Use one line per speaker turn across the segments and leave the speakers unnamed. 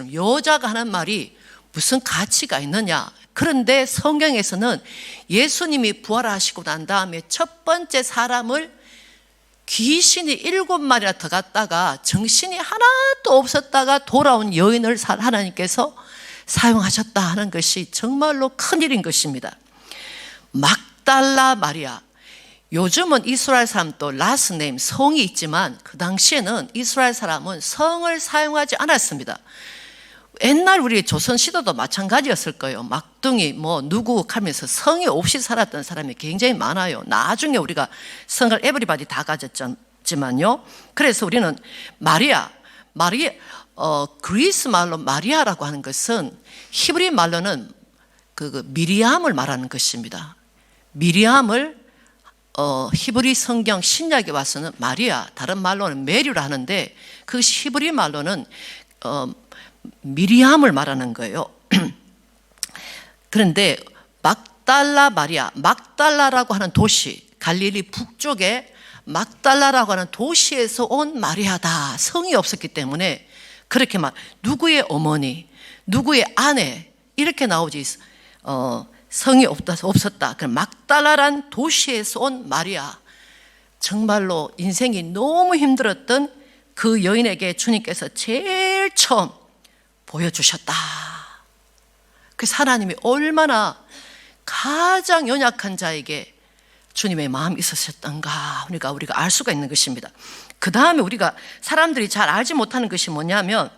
것처럼 여자가 하는 말이 무슨 가치가 있느냐. 그런데 성경에서는 예수님이 부활하시고 난 다음에 첫 번째 사람을 귀신이 7마리나 더 갔다가 정신이 하나도 없었다가 돌아온 여인을 하나님께서 사용하셨다 하는 것이 정말로 큰일인 것입니다. 막달라 마리아. 요즘은 이스라엘 사람도 라스 네임, 성이 있지만 그 당시에는 이스라엘 사람은 성을 사용하지 않았습니다. 옛날 우리 조선시대도 마찬가지였을 거예요. 막둥이 누구 하면서 성이 없이 살았던 사람이 굉장히 많아요. 나중에 우리가 성을 에브리바디 다 가졌지만요. 그래서 우리는 그리스 말로 마리아라고 하는 것은 히브리 말로는 미리암을 말하는 것입니다. 미리암을 히브리 성경 신약에 와서는 마리아, 다른 말로는 메리라 하는데 그 히브리 말로는 미리암을 말하는 거예요. 그런데 막달라 마리아, 막달라라고 하는 도시, 갈릴리 북쪽에 막달라라고 하는 도시에서 온 마리아다. 성이 없었기 때문에 그렇게 누구의 어머니, 누구의 아내 이렇게 나오지 성이 없었다. 그럼 막달라란 도시에서 온 마리아, 정말로 인생이 너무 힘들었던 그 여인에게 주님께서 제일 처음 보여주셨다. 그래서 하나님이 얼마나 가장 연약한 자에게 주님의 마음이 있으셨던가 우리가 알 수가 있는 것입니다. 그 다음에 우리가 사람들이 잘 알지 못하는 것이 뭐냐면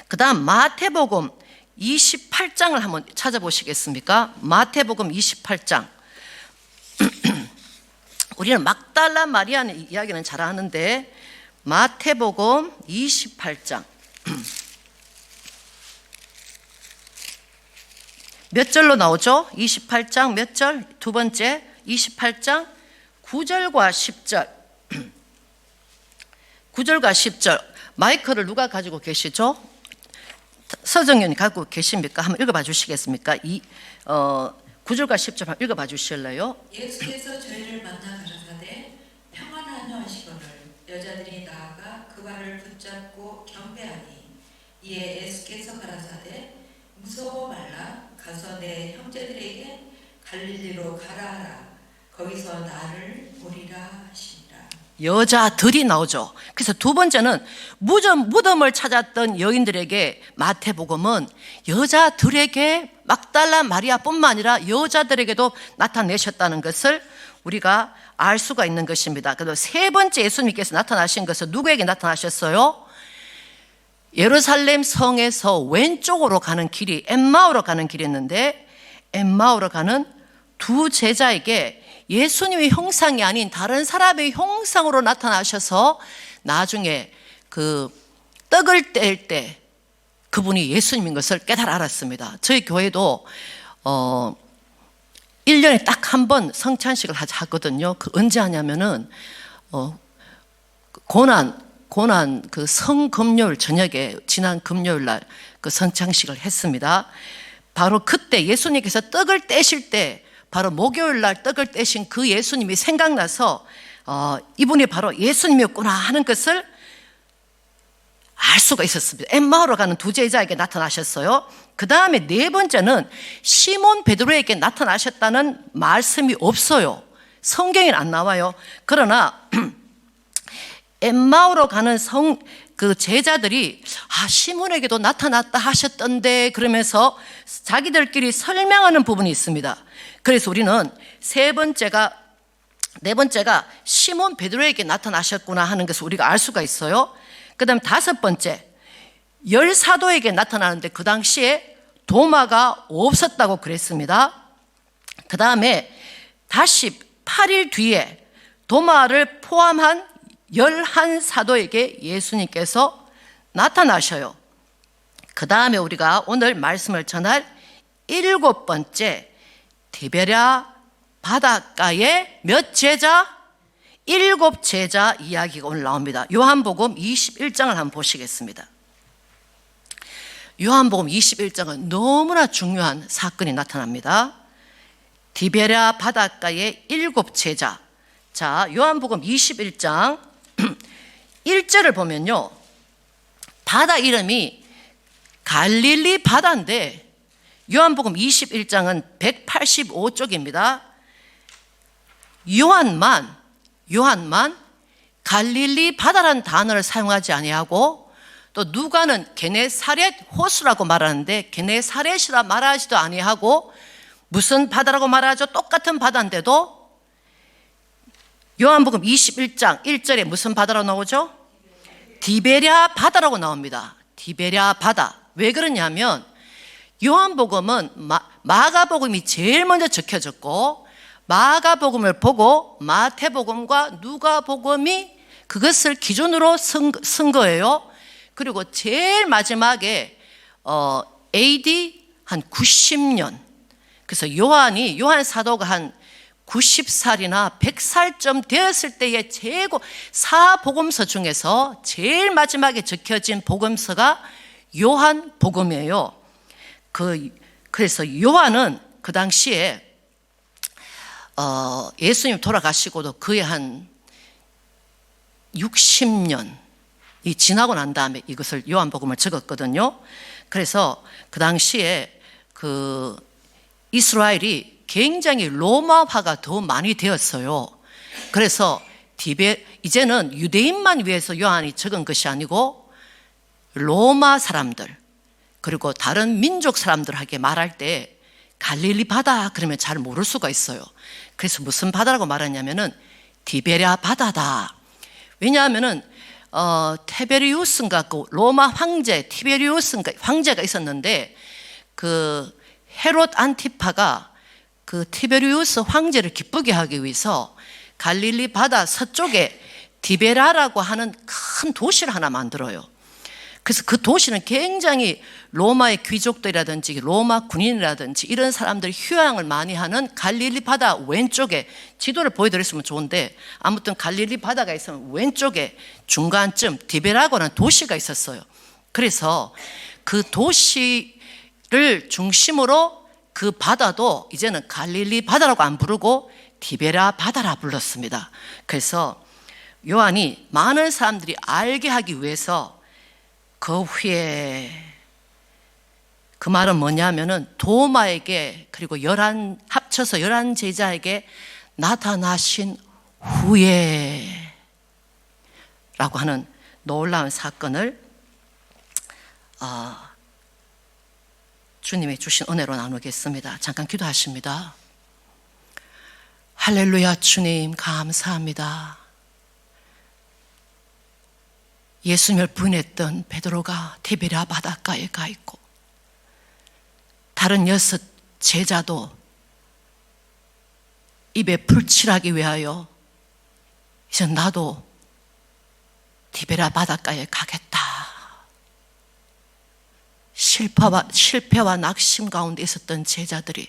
그 다음 마태복음 28장을 한번 찾아보시겠습니까? 마태복음 28장. 우리는 막달라 마리아의 이야기는 잘 아는데 마태복음 28장 몇 절로 나오죠? 28장 몇 절? 두 번째 28장 9절과 10절 9절과 10절 마이크를 누가 가지고 계시죠? 서정연이 갖고 계십니까? 한번 읽어봐 주시겠습니까? 9절과 10절 한번 읽어봐 주실래요?
예수께서 저희를 만나 가라사대 평안하냐 하시거늘 여자들이 나아가 그 발을 붙잡고 경배하니 이에 예수께서 가라사대 무서워 말라 가서 내 형제들에게 갈릴리로 가라 하라 거기서 나를 보리라 하시니라.
여자들이 나오죠. 그래서 두 번째는 무덤을 찾았던 여인들에게 마태복음은 여자들에게 막달라 마리아뿐만 아니라 여자들에게도 나타내셨다는 것을 우리가 알 수가 있는 것입니다. 그리고 세 번째 예수님께서 나타나신 것은 누구에게 나타나셨어요? 예루살렘 성에서 왼쪽으로 가는 길이 엠마오로 가는 길이 있는데 엠마오로 가는 두 제자에게 예수님의 형상이 아닌 다른 사람의 형상으로 나타나셔서 나중에 그 떡을 뗄 때 그분이 예수님인 것을 깨달아 알았습니다. 저희 교회도 1년에 딱 한 번 성찬식을 하거든요. 그 언제 하냐면은 고난 그 성금요일 저녁에 지난 금요일 날 그 성찬식을 했습니다. 바로 그때 예수님께서 떡을 떼실 때 바로 목요일 날 떡을 떼신 그 예수님이 생각나서 이분이 바로 예수님이었구나 하는 것을 알 수가 있었습니다. 엠마오로 가는 두 제자에게 나타나셨어요. 그 다음에 네 번째는 시몬 베드로에게 나타나셨다는 말씀이 없어요. 성경에는 안 나와요. 그러나 엠마오로 가는 그 제자들이 시몬에게도 나타났다 하셨던데 그러면서 자기들끼리 설명하는 부분이 있습니다. 그래서 우리는 네 번째가 시몬 베드로에게 나타나셨구나 하는 것을 우리가 알 수가 있어요. 그 다음 다섯 번째 10사도에게 나타나는데 그 당시에 도마가 없었다고 그랬습니다. 그 다음에 다시 8일 뒤에 도마를 포함한 11사도에게 예수님께서 나타나셔요. 그 다음에 우리가 오늘 말씀을 전할 7번째 디베랴 바닷가의 몇 제자? 7 제자 이야기가 오늘 나옵니다. 요한복음 21장을 한번 보시겠습니다. 요한복음 21장은 너무나 중요한 사건이 나타납니다. 디베랴 바닷가의 7 제자. 자, 요한복음 21장 1절을 보면요, 바다 이름이 갈릴리 바다인데 요한복음 21장은 185쪽입니다. 요한만 갈릴리 바다라는 단어를 사용하지 아니하고, 또 누가는 게네사렛 호수라고 말하는데 게네사렛이라 말하지도 아니하고, 무슨 바다라고 말하죠? 똑같은 바다인데도 요한복음 21장 1절에 무슨 바다라고 나오죠? 디베랴 바다라고 나옵니다. 디베랴 바다. 왜 그러냐면 요한복음은 마가복음이 제일 먼저 적혀졌고, 마가복음을 보고 마태복음과 누가복음이 그것을 기준으로 쓴 거예요. 그리고 제일 마지막에 AD 한 90년, 그래서 요한 사도가 한 90살이나 100살쯤 되었을 때의 최고 사복음서 중에서 제일 마지막에 적혀진 복음서가 요한복음이에요. 그래서 요한은 그 당시에 예수님 돌아가시고도 거의 한 60년이 지나고 난 다음에 이것을 요한복음을 적었거든요. 그래서 그 당시에 그 이스라엘이 굉장히 로마화가 더 많이 되었어요. 그래서 이제는 유대인만 위해서 요한이 적은 것이 아니고 로마 사람들 그리고 다른 민족 사람들에게 말할 때 갈릴리 바다 그러면 잘 모를 수가 있어요. 그래서 무슨 바다라고 말하냐면은 디베랴 바다다. 왜냐하면은 티베리우스인가 그 로마 황제 티베리우스인가 황제가 있었는데, 그 헤롯 안티파가 그 티베리우스 황제를 기쁘게 하기 위해서 갈릴리 바다 서쪽에 디베라라고 하는 큰 도시를 하나 만들어요. 그래서 그 도시는 굉장히 로마의 귀족들이라든지 로마 군인이라든지 이런 사람들이 휴양을 많이 하는 갈릴리 바다 왼쪽에, 지도를 보여드렸으면 좋은데 아무튼 갈릴리 바다가 있으면 왼쪽에 중간쯤 디베라고라는 도시가 있었어요. 그래서 그 도시를 중심으로 그 바다도 이제는 갈릴리 바다라고 안 부르고 디베라 바다라 불렀습니다. 그래서 요한이 많은 사람들이 알게 하기 위해서 그 후에, 그 말은 뭐냐면은 도마에게 그리고 합쳐서 11 제자에게 나타나신 후에 라고 하는 놀라운 사건을 주님이 주신 은혜로 나누겠습니다. 잠깐 기도하십니다. 할렐루야. 주님 감사합니다. 예수님을 부인했던 베드로가 티베랴 바닷가에 가 있고, 다른 6 제자도 입에 불 칠하기 위하여 이제 나도 티베랴 바닷가에 가겠다. 실패와 낙심 가운데 있었던 제자들이,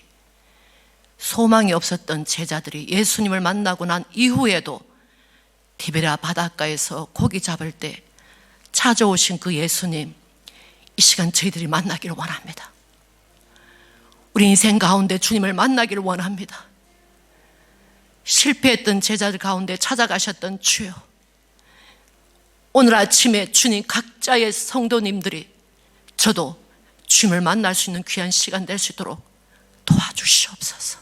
소망이 없었던 제자들이 예수님을 만나고 난 이후에도 티베랴 바닷가에서 고기 잡을 때 찾아오신 그 예수님, 이 시간 저희들이 만나기를 원합니다. 우리 인생 가운데 주님을 만나기를 원합니다. 실패했던 제자들 가운데 찾아가셨던 주여, 오늘 아침에 주님 각자의 성도님들이 저도 주님을 만날 수 있는 귀한 시간 될 수 있도록 도와주시옵소서.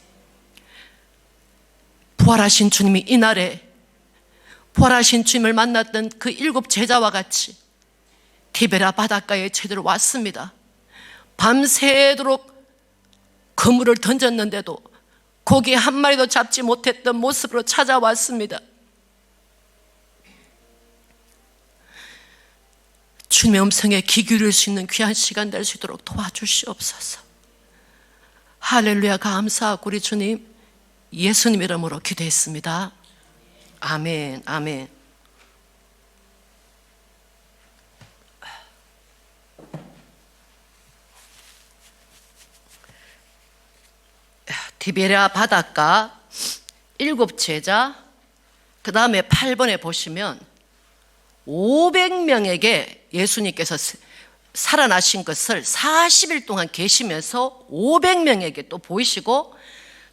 부활하신 주님이 이날에 부활하신 주님을 만났던 그 7 제자와 같이 티베랴 바닷가에 제대로 왔습니다. 밤새도록 그물을 던졌는데도 고기 한 마리도 잡지 못했던 모습으로 찾아왔습니다. 주님의 음성에 귀 기울일 수 있는 귀한 시간 될 수 있도록 도와주시옵소서. 할렐루야. 감사하고 우리 주님 예수님 이름으로 기도했습니다. 아멘. 아멘. 디베랴 바닷가 7 제자, 그 다음에 8번에 보시면 500명에게 예수님께서 살아나신 것을 40일 동안 계시면서 500명에게 또 보이시고,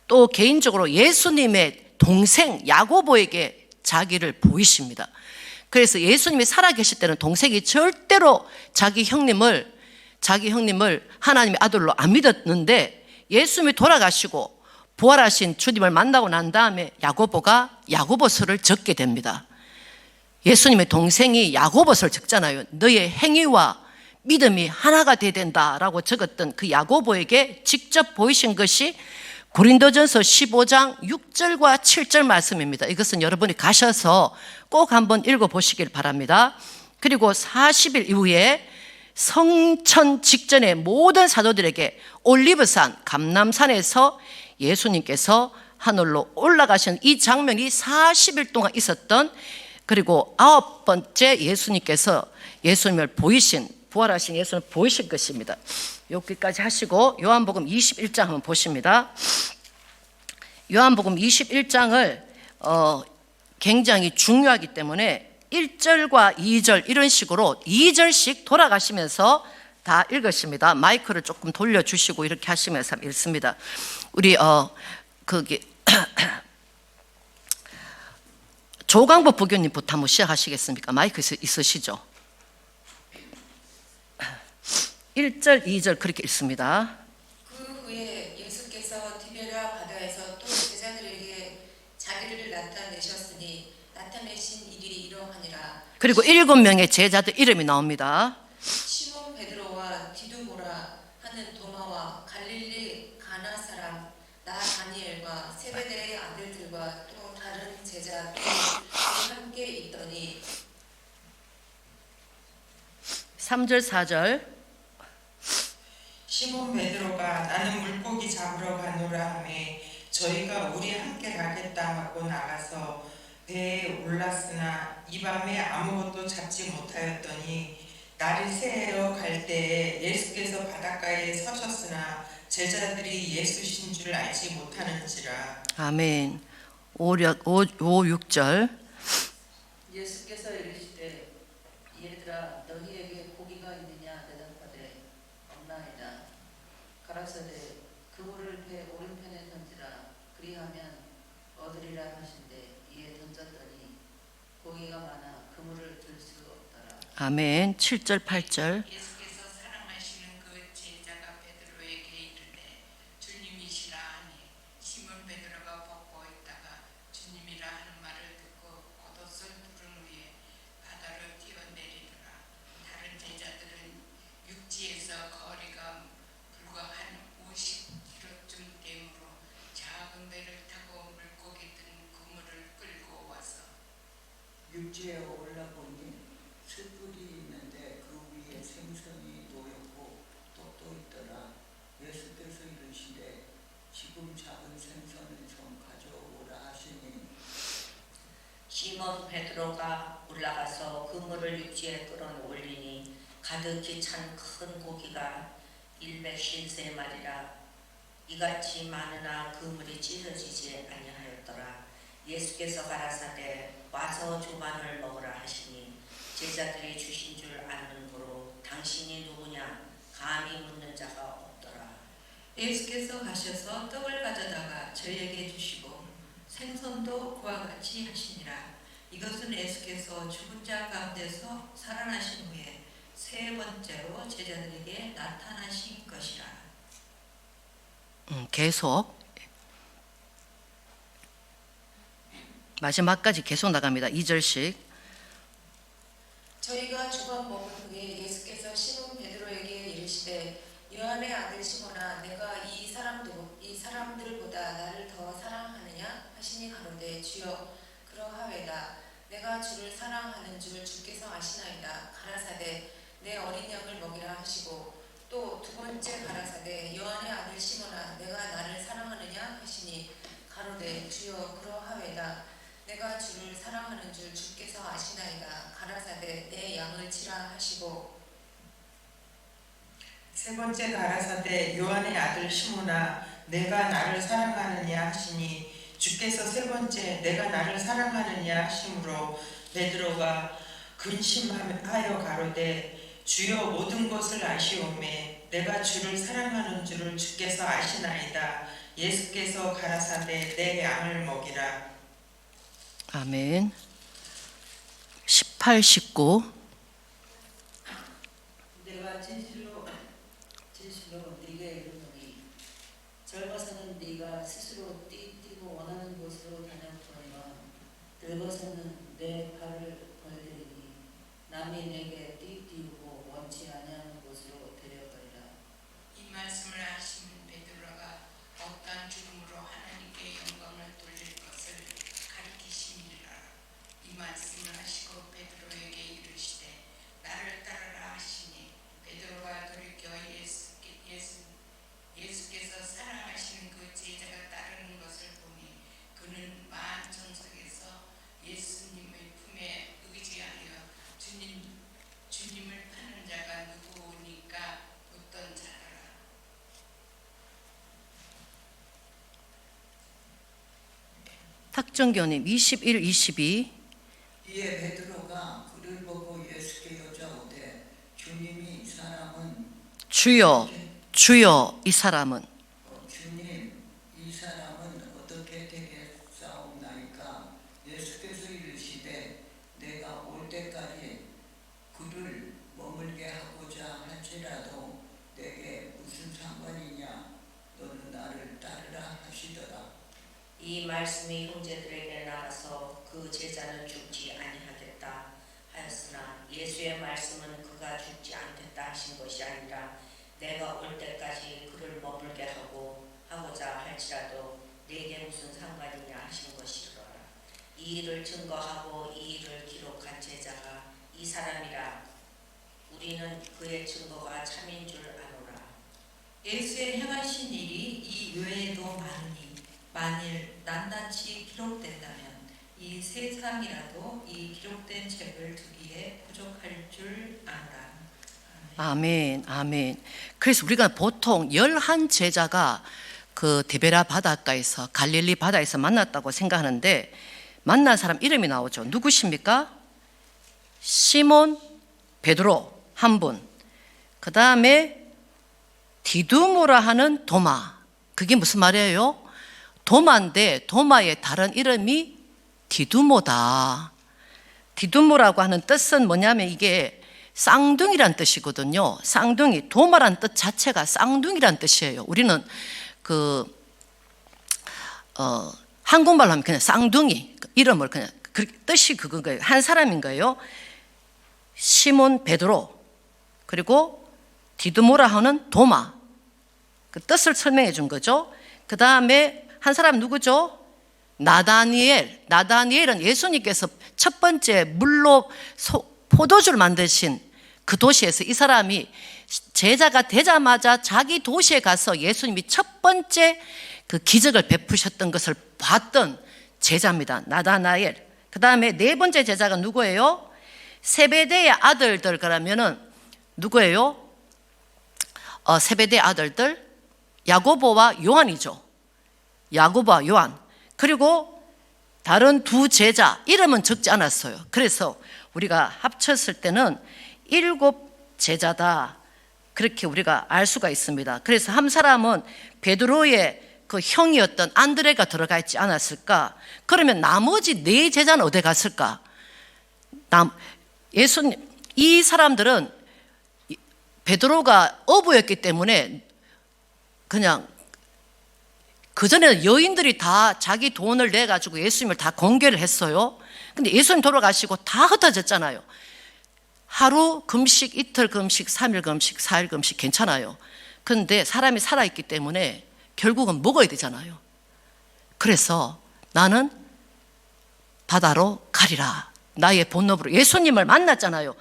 또 개인적으로 예수님의 동생 야고보에게 자기를 보이십니다. 그래서 예수님이 살아계실 때는 동생이 절대로 자기 형님을 자기 형님을 하나님의 아들로 안 믿었는데 예수님이 돌아가시고 부활하신 주님을 만나고 난 다음에 야고보가 야고보서를 적게 됩니다. 예수님의 동생이 야고보서를 적잖아요. 너의 행위와 믿음이 하나가 돼야 된다라고 적었던 그 야고보에게 직접 보이신 것이 고린도전서 15장 6절과 7절 말씀입니다. 이것은 여러분이 가셔서 꼭 한번 읽어보시길 바랍니다. 그리고 40일 이후에 성천 직전에 모든 사도들에게 올리브산 감람산에서 예수님께서 하늘로 올라가신 이 장면이 40일 동안 있었던, 그리고 9번째 예수님께서 예수님을 보이신, 부활하신 예수님을 보이신 것입니다. 여기까지 하시고 요한복음 21장 한번 보십니다. 요한복음 21장을 굉장히 중요하기 때문에 1절과 2절 이런 식으로 2절씩 돌아가시면서 다 읽으십니다. 마이크를 조금 돌려주시고 이렇게 하시면서 읽습니다. 우리 조강복 부교님부터 한번 시작하시겠습니까? 마이크 있으시죠? 1절, 2절 그렇게 읽습니다.
그 후에 예수께서 디베랴 바다에서 또 제자들에게 자기를 나타내셨으니 나타내신 일이 이러하니라.
그리고 7명의 제자들 이름이 나옵니다.
시몬 베드로와 디두모라 하는 도마와 갈릴리 가나 사람 나 다니엘과 세베대의 아들들과 또 다른 제자들이 함께 있더니
3절, 4절.
시몬 베드로가 나는 물고기 잡으러 가노라 하매 저희가 우리 함께 가겠다 하고 나가서 배에 올랐으나 이 밤에 아무것도 잡지 못하였더니 날이 새어 갈 때에 예수께서 바닷가에 서셨으나 제자들이 예수신 줄 알지 못하는지라.
아멘. 5, 6절.
예수께서 이르시되 얘들아 너희에게 고기가 있느냐 대답하되 없나이다. 가라사대 그물을 배 오른편에 던지라. 그리하면 얻으리라 하신대 이에 던졌더니 고기가 많아 그물을 들 수 없더라.
아멘. 7절, 8절.
예수께서 사랑하시는 그 제자가 베드로에게 이르되 주님이시라 하니 시몬 베드로가 벗고 있다가 주님이라 하는 말을 듣고 겉옷을 두른 후에 바다로 뛰어내리더라. 다른 제자들은 육지에서 거리가 불과 한 50km쯤 되므로 작은 배를 타고 물고기 든 그물을 끌고 와서
육지에 올라보니 숯불이 있는데 그 위에 생선이 놓였고 떡도 있더라. 예수께서 이르시되 지금 작은 생선을 좀 가져오라 하시니
시몬 베드로가 올라가서 그물을 육지에 끌어올리니 가득히 찬 큰 고기가 153마리라. 이같이 많으나 그물이 찢어지지 아니하였더라. 예수께서 가라사대 와서 조반을 먹으라 하시니 제자들이 주신 줄 아는고로 당신이 누구냐 감히 묻는 자가 없더라.
예수께서 가셔서 떡을 가져다가 저희에게 주시고 생선도 그와 같이 하시니라. 이것은 예수께서 죽은 자 가운데서 살아나신 후에 세 번째로 제자들에게 나타나신 것이라.
계속 마지막까지 계속 나갑니다. 2절씩.
저희가 주밥 먹은 후에 예수께서 시몬 베드로에게 이르시되 요한의 아들 시몬아 내가 이 사람들보다 나를 더 사랑하느냐 하시니 가로되 주여 그러하외다. 내가 주를 사랑하는 줄 주께서 아시나이다. 가라사대 내 어린 양을 먹이라 하시고 또 두 번째 가라사대 요한의 아들 시몬아 내가 나를 사랑하느냐 하시니 가로되 주여 그러하외다. 내가 주를 사랑하는 줄 주께서 아시나이다. 가라사대 내 양을 치라 하시고
세 번째 가라사대 요한의 아들 시몬아 내가 나를 사랑하느냐 하시니 주께서 세 번째 내가 나를 사랑하느냐 하심으로 베드로가 근심하여 가로되 주여 모든 것을 아시오매 내가 주를 사랑하는 줄을 주께서 아시나이다. 예수께서 가라사대 내 양을 먹이라.
아멘. 18, 19.
내가 진실로 남이 내게 띠띠우고 원치 아니하는 곳으로 데려가리라.
이 말씀을 하신 베드로가 어떠한 죽음으로 하나님께 영광을 돌릴 것을 가리키심이라. 이 말씀을 하시고 베드로에게 이르시되 나를 따르라 하시니 베드로가 돌이켜 예수께서 사랑하시는 그 제자가 따르는 것을 보니 그는 마한 정석에서 예수님의 품에 의지하여 주님을 파는 자가 누구니까 묻던 자라.
탁정교님 21, 22.
이에 베드로가 그를 보고 예수께 여짜오되 주님이 이 사람은
주여 이 사람은
주님 이 사람은 어떻게 되겠사옵나이까. 예수께서 이르시되 내가 올 때까지 그를 머물게 하고자 할지라도 내게 무슨 상관이냐. 너는 나를 따르라 하시더라.
이 말씀이 형제들에게 나가서 그 제자는 죽지 아니하겠다 하였으나 예수의 말씀은 그가 죽지 않겠다 하신 것이 아니라 내가 올 때까지 그를 머물게 하고자 할지라도 내게 무슨 상관이냐 하신 것이로라. 이 일을 증거하고 이 일을 기록한 제자가 이 사람이라. 우리는 그의 증거가 참인 줄 아노라.
예수의 행하신 일이 이 외에도 많으니 만일 낱낱이 기록된다면 이 세상이라도 이 기록된 책을 두기에 부족할 줄 아노라.
아멘, 아멘. 그래서 우리가 보통 11제자가 그 디베라 바닷가에서 갈릴리 바다에서 만났다고 생각하는데 만난 사람 이름이 나오죠. 누구십니까? 시몬, 베드로 한 분. 그 다음에 디두모라 하는 도마. 그게 무슨 말이에요? 도마인데 도마의 다른 이름이 디두모다. 디두모라고 하는 뜻은 뭐냐면 이게 쌍둥이란 뜻이거든요. 쌍둥이, 도마란 뜻 자체가 쌍둥이란 뜻이에요. 우리는 한국말로 하면 그냥 쌍둥이 이름을 그냥 뜻이 그거예요. 한 사람인 거예요. 시몬 베드로 그리고 디두모라 하는 도마. 그 뜻을 설명해 준 거죠. 그 다음에 한 사람 누구죠? 나다니엘. 나다니엘은 예수님께서 첫 번째 물로 포도주를 만드신 그 도시에서 이 사람이 제자가 되자마자 자기 도시에 가서 예수님이 첫 번째 그 기적을 베푸셨던 것을 봤던 제자입니다. 나다나엘. 그 다음에 네 번째 제자가 누구예요? 세베대의 아들들. 그러면은 누구예요? 세베대의 아들들 야고보와 요한이죠. 야고보와 요한. 그리고 다른 두 제자 이름은 적지 않았어요. 그래서 우리가 합쳤을 때는 7제자다 그렇게 우리가 알 수가 있습니다. 그래서 한 사람은 베드로의 그 형이었던 안드레가 들어가 있지 않았을까? 그러면 나머지 4제자는 어디 갔을까? 예수님, 이 사람들은 베드로가 어부였기 때문에 그냥 그전에는 여인들이 다 자기 돈을 내가지고 예수님을 다 공개를 했어요. 근데 예수님 돌아가시고 다 흩어졌잖아요. 하루 금식, 이틀 금식, 3일 금식, 4일 금식 괜찮아요. 그런데 사람이 살아있기 때문에 결국은 먹어야 되잖아요. 그래서 나는 바다로 가리라. 나의 본업으로 예수님을 만났잖아요.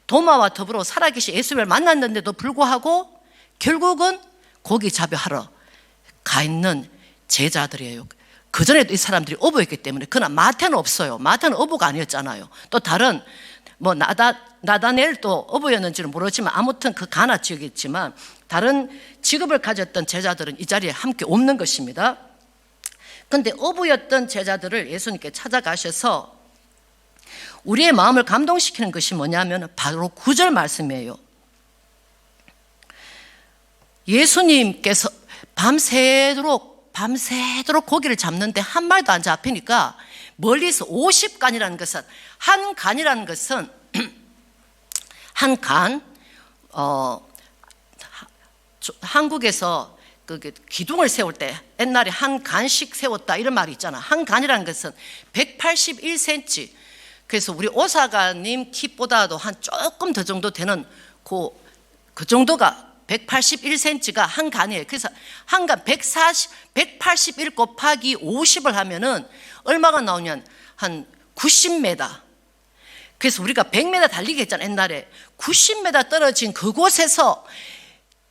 도마와 더불어 살아계신 예수님을 만났는데도 불구하고 결국은 고기 잡여하러 가 있는 제자들이에요. 그전에도 이 사람들이 어부였기 때문에. 그러나 마태는 없어요. 마태는 어부가 아니었잖아요. 또 다른 나다넬도 어부였는지는 모르지만 아무튼 그 가나 지역이었지만 다른 직업을 가졌던 제자들은 이 자리에 함께 없는 것입니다. 그런데 어부였던 제자들을 예수님께 찾아가셔서 우리의 마음을 감동시키는 것이 뭐냐면 바로 9절 말씀이에요. 예수님께서 밤새도록 고기를 잡는데 한 마리도 안 잡히니까 멀리서 50간이라는 것은 한 간이라는 것은 한 간, 한국에서 그 기둥을 세울 때 옛날에 한 간씩 세웠다 이런 말이 있잖아. 한 간이라는 것은 181cm 그래서 우리 오사가님 kit보다도 한 조금 더 정도 되는 그 정도가 181cm가 한 간이에요. 그래서 한 간 181 곱하기 50을 하면은 얼마가 나오냐면 한 90m. 그래서 우리가 100m 달리기 했잖아 옛날에. 90m 떨어진 그곳에서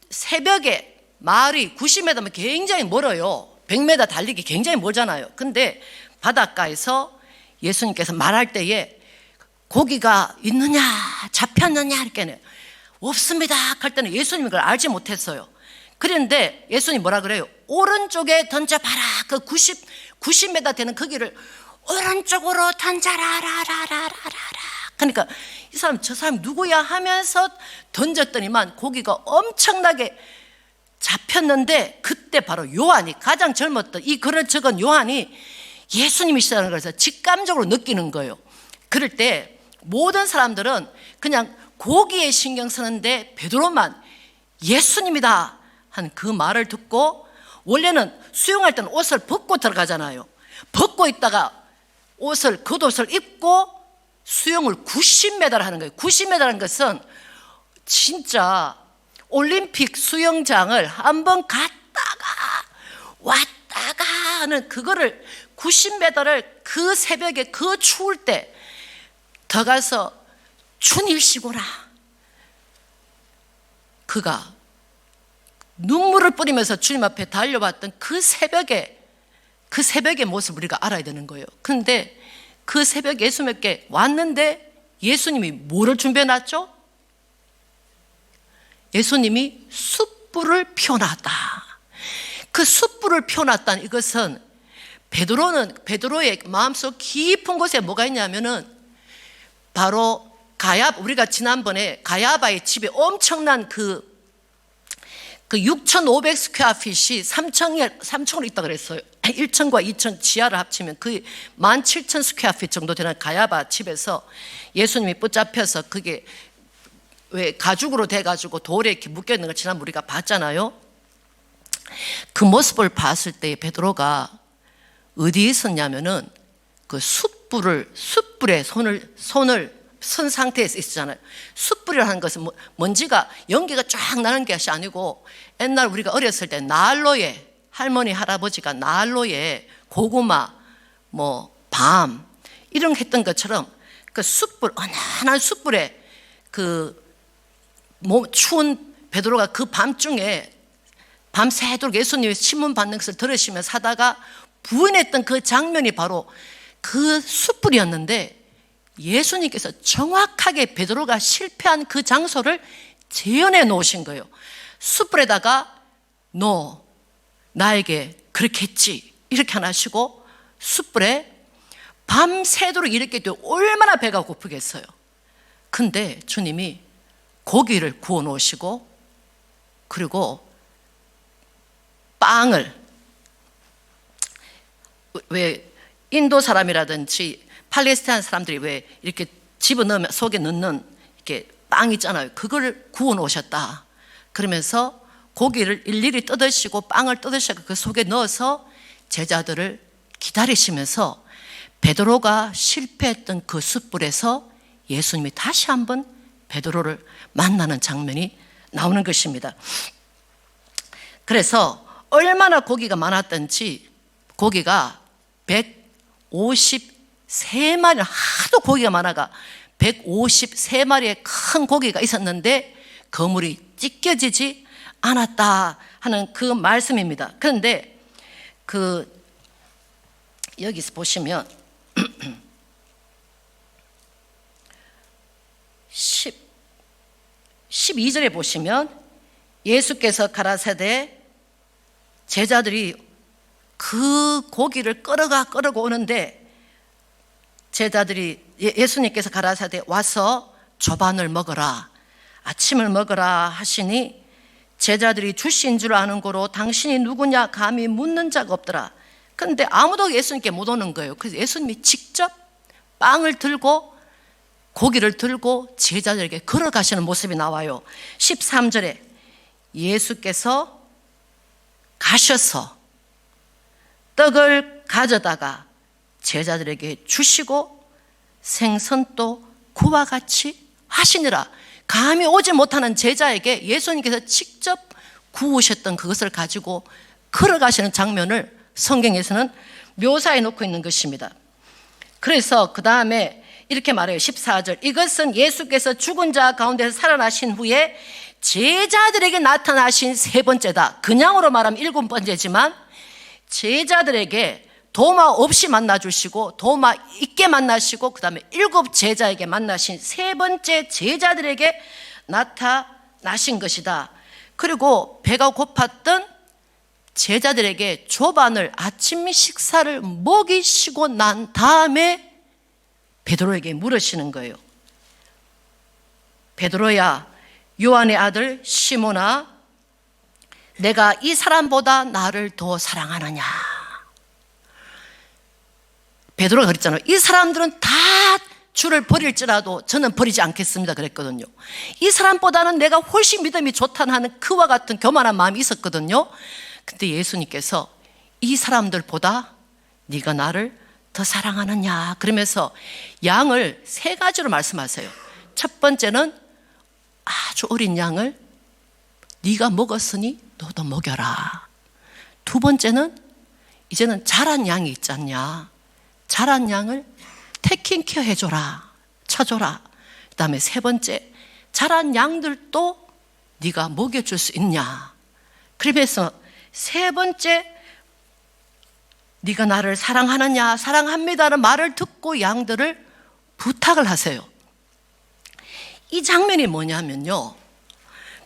새벽에 마을이 90m면 굉장히 멀어요. 100m 달리기 굉장히 멀잖아요. 근데 바닷가에서 예수님께서 말할 때에 고기가 있느냐 잡혔느냐 이렇게 없습니다 할 때는 예수님이 그걸 알지 못했어요. 그런데 예수님이 뭐라 그래요? 오른쪽에 던져봐라. 그 90m 되는 거기를 오른쪽으로 던져라라라라라라. 그러니까 이 사람 저 사람 누구야 하면서 던졌더니만 고기가 엄청나게 잡혔는데 그때 바로 요한이 가장 젊었던 이 글을 적은 요한이 예수님이시라는 것을 직감적으로 느끼는 거예요. 그럴 때 모든 사람들은 그냥 고기에 신경 쓰는데 베드로만 예수님이다 한 그 말을 듣고 원래는 수영할 때는 옷을 벗고 들어가잖아요. 벗고 있다가 겉옷을 입고 수영을 90m를 하는 거예요. 90m라는 것은 진짜 올림픽 수영장을 한번 갔다가 왔다가 하는 그거를 90m를 그 새벽에 그 추울 때 들어가서 주님이시구나. 그가 눈물을 뿌리면서 주님 앞에 달려왔던 그 새벽의 모습을 우리가 알아야 되는 거예요. 그런데 그 새벽에 예수님께 왔는데 예수님이 뭐를 준비해 놨죠? 예수님이 숯불을 펴놨다. 그 숯불을 펴놨다는 이것은 베드로의 마음속 깊은 곳에 뭐가 있냐면은 바로 우리가 지난번에 가야바의 집에 엄청난 그 6,500 스퀘어핏이 3층으로 있다 그랬어요. 1층과 2층 지하를 합치면 그 17,000 스퀘어핏 정도 되는 가야바 집에서 예수님이 붙잡혀서 그게 왜 가죽으로 돼가지고 돌에 이렇게 묶여 있는 걸 지난번 우리가 봤잖아요. 그 모습을 봤을 때 베드로가 어디에 있었냐면은 그 숯불에 손을 선 상태에서 있었잖아요. 숯불이라는 것은 먼지가 연기가 쫙 나는 것이 아니고 옛날 우리가 어렸을 때 난로에 할머니 할아버지가 난로에 고구마 밤 이런 거 했던 것처럼 그 숯불 은은한 숯불에 그 추운 베드로가 그 밤중에 밤새도록 예수님의 신문 받는 것을 들으시면서 하다가 부인했던 그 장면이 바로 그 숯불이었는데 예수님께서 정확하게 베드로가 실패한 그 장소를 재현해 놓으신 거예요. 숯불에다가 너 나에게 그렇게 했지 이렇게 안 하시고 숯불에 밤새도록 이렇게 또 얼마나 배가 고프겠어요. 근데 주님이 고기를 구워 놓으시고 그리고 빵을 왜 인도 사람이라든지 팔레스타인 사람들이 왜 이렇게 집어넣으면 속에 넣는 이렇게 빵 있잖아요. 그걸 구워 놓으셨다. 그러면서 고기를 일일이 뜯으시고 빵을 뜯으시고 그 속에 넣어서 제자들을 기다리시면서 베드로가 실패했던 그 숯불에서 예수님이 다시 한번 베드로를 만나는 장면이 나오는 것입니다. 그래서 얼마나 고기가 많았던지 고기가 153마리 하도 고기가 많아가 153마리의 큰 고기가 있었는데 그물이 찢겨지지 않았다 하는 그 말씀입니다. 그런데 여기서 보시면 12절에 보시면 예수께서 가라사대 제자들이 그 고기를 끌어고 오는데 제자들이 예수님께서 가라사대 와서 조반을 먹어라 아침을 먹어라 하시니 제자들이 주신 줄 아는 거로 당신이 누구냐 감히 묻는 자가 없더라. 그런데 아무도 예수님께 못 오는 거예요. 그래서 예수님이 직접 빵을 들고 고기를 들고 제자들에게 걸어가시는 모습이 나와요. 13절에 예수께서 가셔서 떡을 가져다가 제자들에게 주시고 생선도 그와 같이 하시니라. 감히 오지 못하는 제자에게 예수님께서 직접 구우셨던 그것을 가지고 걸어가시는 장면을 성경에서는 묘사해 놓고 있는 것입니다. 그래서 그 다음에 이렇게 말해요. 14절, 이것은 예수께서 죽은 자 가운데서 살아나신 후에 제자들에게 나타나신 세 번째다. 그냥으로 말하면 일곱 번째지만 제자들에게 도마 없이 만나주시고 도마 있게 만나시고 그 다음에 일곱 제자에게 만나신 세 번째 제자들에게 나타나신 것이다. 그리고 배가 고팠던 제자들에게 조반을 아침 식사를 먹이시고 난 다음에 베드로에게 물으시는 거예요. 베드로야, 요한의 아들 시몬아, 내가 이 사람보다 나를 더 사랑하느냐? 베드로가 그랬잖아요. 이 사람들은 다 주를 버릴지라도 저는 버리지 않겠습니다 그랬거든요. 이 사람보다는 내가 훨씬 믿음이 좋다는 하는 그와 같은 교만한 마음이 있었거든요. 근데 예수님께서 이 사람들보다 네가 나를 더 사랑하느냐 그러면서 양을 세 가지로 말씀하세요. 첫 번째는 아주 어린 양을 네가 먹었으니 너도 먹여라. 두 번째는 이제는 자란 양이 있지 않냐, 자란 양을 테킹케어 해줘라, 쳐줘라. 그 다음에 세 번째, 자란 양들도 네가 먹여줄 수 있냐. 그러면서 세 번째, 네가 나를 사랑하느냐, 사랑합니다는 말을 듣고 양들을 부탁을 하세요. 이 장면이 뭐냐면요,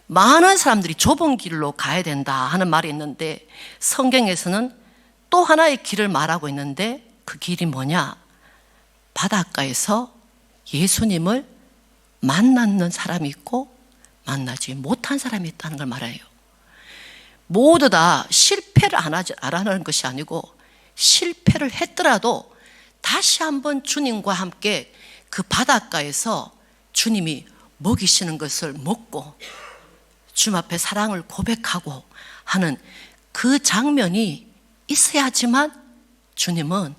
많은 사람들이 좁은 길로 가야 된다 하는 말이 있는데 성경에서는 또 하나의 길을 말하고 있는데 그 길이 뭐냐, 바닷가에서 예수님을 만나는 사람이 있고 만나지 못한 사람이 있다는 걸 말해요. 모두 다 실패를 안 하는 것이 아니고 실패를 했더라도 다시 한번 주님과 함께 그 바닷가에서 주님이 먹이시는 것을 먹고 주님 앞에 사랑을 고백하고 하는 그 장면이 있어야지만 주님은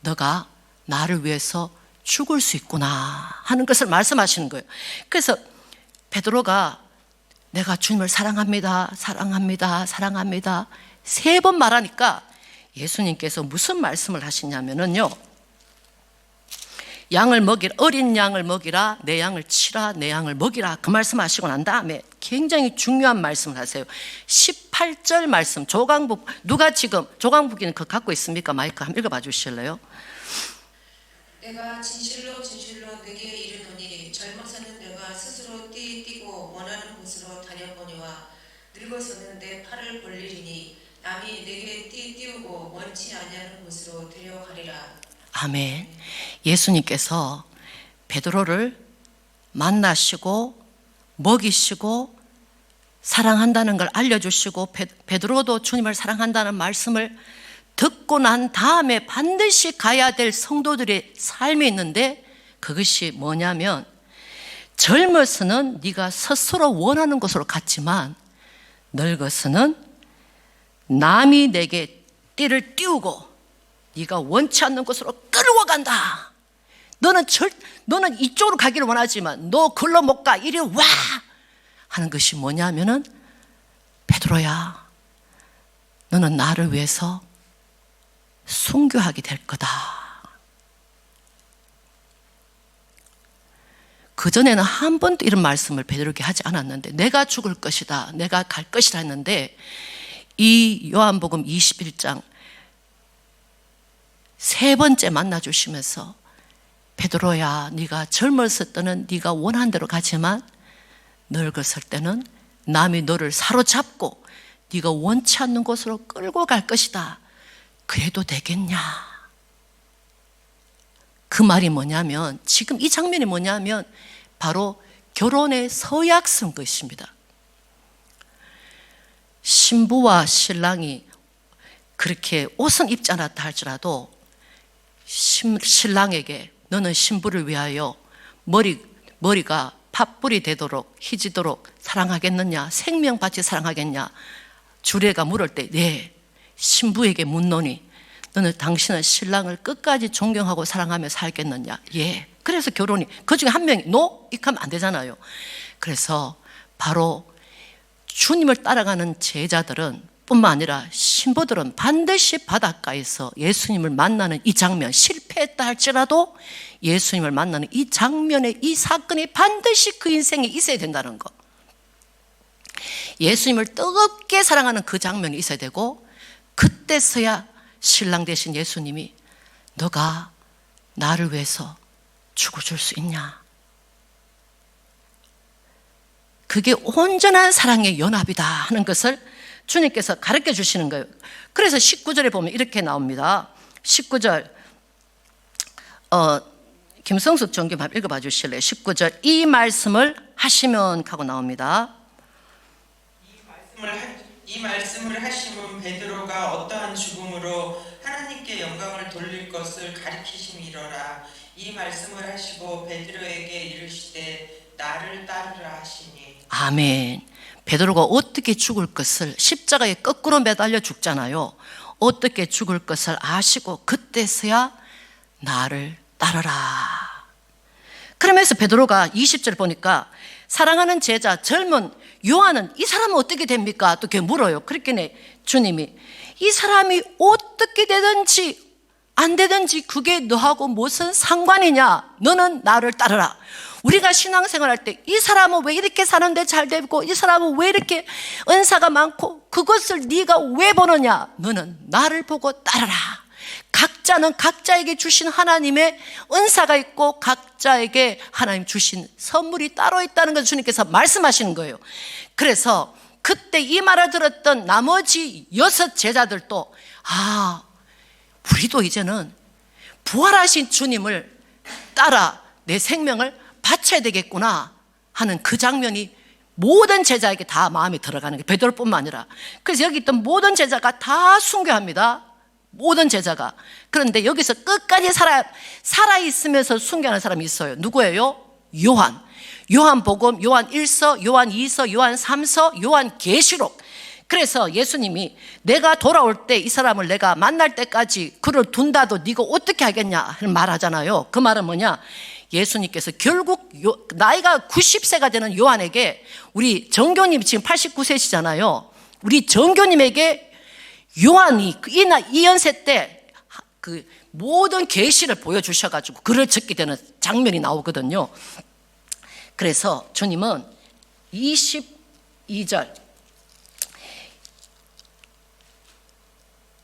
너가 나를 위해서 죽을 수 있구나 하는 것을 말씀하시는 거예요. 그래서 베드로가 내가 주님을 사랑합니다, 사랑합니다, 사랑합니다 세 번 말하니까 예수님께서 무슨 말씀을 하시냐면요, 양을 먹이라, 어린 양을 먹이라, 내 양을 치라, 내 양을 먹이라 그 말씀하시고 난 다음에 굉장히 중요한 말씀을 하세요. 18절 말씀, 조강북, 누가 지금 조강북이는 그거 갖고 있습니까? 마이크 한번 읽어봐 주실래요?
내가 진실로 진실로 내게 이르노니 젊어서는 내가 스스로 뛰고 원하는 곳으로 다녀보니와 늙어서는 내 팔을 벌리리니 남이 내게 띄우고 원치 아니하는 곳으로 데려가리라.
아멘. 예수님께서 베드로를 만나시고 먹이시고 사랑한다는 걸 알려주시고 베드로도 주님을 사랑한다는 말씀을 듣고 난 다음에 반드시 가야 될 성도들의 삶이 있는데 그것이 뭐냐면, 젊어서는 네가 스스로 원하는 곳으로 갔지만 늙어서는 남이 내게 띠를 띄우고 네가 원치 않는 곳으로 끌고 간다. 너는 이쪽으로 가기를 원하지만 너 글로 못 가, 이리 와 하는 것이 뭐냐면은, 베드로야, 너는 나를 위해서 순교하게 될 거다. 그전에는 한 번도 이런 말씀을 베드로에게 하지 않았는데, 내가 죽을 것이다, 내가 갈 것이다 했는데, 이 요한복음 21장 세 번째 만나주시면서 베드로야, 네가 젊었을 때는 네가 원하는 대로 가지만 늙었을 때는 남이 너를 사로잡고 네가 원치 않는 곳으로 끌고 갈 것이다. 그래도 되겠냐? 그 말이 뭐냐면, 지금 이 장면이 뭐냐면 바로 결혼의 서약서인 것입니다. 신부와 신랑이 그렇게 옷은 입지 않았다 할지라도 신랑에게 너는 신부를 위하여 머리가 팥불이 되도록 희지도록 사랑하겠느냐, 생명같이 사랑하겠냐. 주례가 물을 때 네, 신부에게 묻노니 너는 당신은 신랑을 끝까지 존경하고 사랑하며 살겠느냐? 예. 그래서 결혼이, 그 중에 한 명이 노? 이렇게 하면 안 되잖아요. 그래서 바로 주님을 따라가는 제자들은 뿐만 아니라 신부들은 반드시 바닷가에서 예수님을 만나는 이 장면, 실패했다 할지라도 예수님을 만나는 이 장면에, 이 사건이 반드시 그 인생에 있어야 된다는 거. 예수님을 뜨겁게 사랑하는 그 장면이 있어야 되고, 그때서야 신랑 되신 예수님이 너가 나를 위해서 죽어줄 수 있냐? 그게 온전한 사랑의 연합이다 하는 것을 주님께서 가르쳐 주시는 거예요. 그래서 19절에 보면 이렇게 나옵니다. 19절 김성숙 전교님 한번 읽어봐 주실래요? 19절 이 말씀을 하시면 하고 나옵니다.
이 말씀을 하시면 베드로가 어떠한 죽음으로 하나님께 영광을 돌릴 것을 가리키심이로라. 이 말씀을 하시고 베드로에게 이르시되 나를 따르라 하시니. 아멘. 베드로가 어떻게 죽을 것을, 십자가에 거꾸로 매달려 죽잖아요. 어떻게 죽을 것을 아시고 그때서야 나를 따르라. 그러면서 베드로가 20절 보니까 사랑하는 제자 젊은 요한은 이 사람은 어떻게 됩니까? 또 이렇게 물어요. 그렇게 주님이 이 사람이 어떻게 되든지 안 되든지 그게 너하고 무슨 상관이냐? 너는 나를 따르라. 우리가 신앙생활 할 때 이 사람은 왜 이렇게 사는데 잘 되고 이 사람은 왜 이렇게 은사가 많고 그것을 네가 왜 보느냐? 너는 나를 보고 따르라. 각자는 각자에게 주신 하나님의 은사가 있고 각자에게 하나님 주신 선물이 따로 있다는 것을 주님께서 말씀하시는 거예요. 그래서 그때 이 말을 들었던 나머지 6 제자들도 우리도 이제는 부활하신 주님을 따라 내 생명을 바쳐야 되겠구나 하는 그 장면이 모든 제자에게 다 마음에 들어가는 게 베드로뿐만 아니라, 그래서 여기 있던 모든 제자가 다 순교합니다. 모든 제자가. 그런데 여기서 끝까지 살아있으면서 순교하는 사람이 있어요. 누구예요? 요한. 요한복음, 요한 1서, 요한 2서, 요한 3서, 요한 계시록. 그래서 예수님이 내가 돌아올 때 이 사람을 내가 만날 때까지 그를 둔다도 네가 어떻게 하겠냐 하는 말 하잖아요. 그 말은 뭐냐? 예수님께서 결국 나이가 90세가 되는 요한에게, 우리 정교님 지금 89세시잖아요. 우리 정교님에게 요한이 이 연세 때 그 모든 계시를 보여주셔가지고 글을 적게 되는 장면이 나오거든요. 그래서 주님은 22절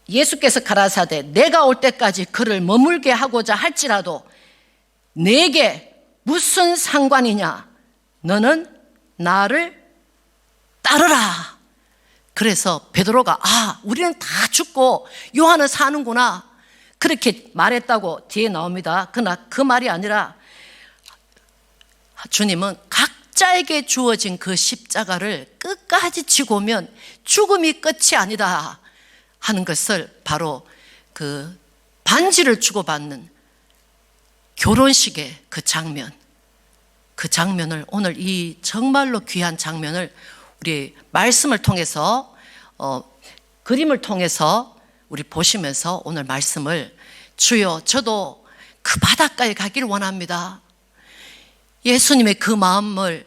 예수께서 가라사대 내가 올 때까지 그를 머물게 하고자 할지라도 내게 무슨 상관이냐? 너는 나를 따르라. 그래서 베드로가 우리는 다 죽고 요한은 사는구나 그렇게 말했다고 뒤에 나옵니다. 그러나 그 말이 아니라 주님은 각자에게 주어진 그 십자가를 끝까지 지고 오면 죽음이 끝이 아니다 하는 것을 바로 그 반지를 주고받는 결혼식의 그 장면을 오늘 이 정말로 귀한 장면을 우리 말씀을 통해서 그림을 통해서 우리 보시면서 오늘 말씀을 주여 저도 그 바닷가에 가길 원합니다. 예수님의 그 마음을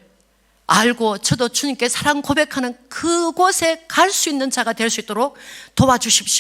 알고 저도 주님께 사랑 고백하는 그곳에 갈 수 있는 자가 될 수 있도록 도와주십시오.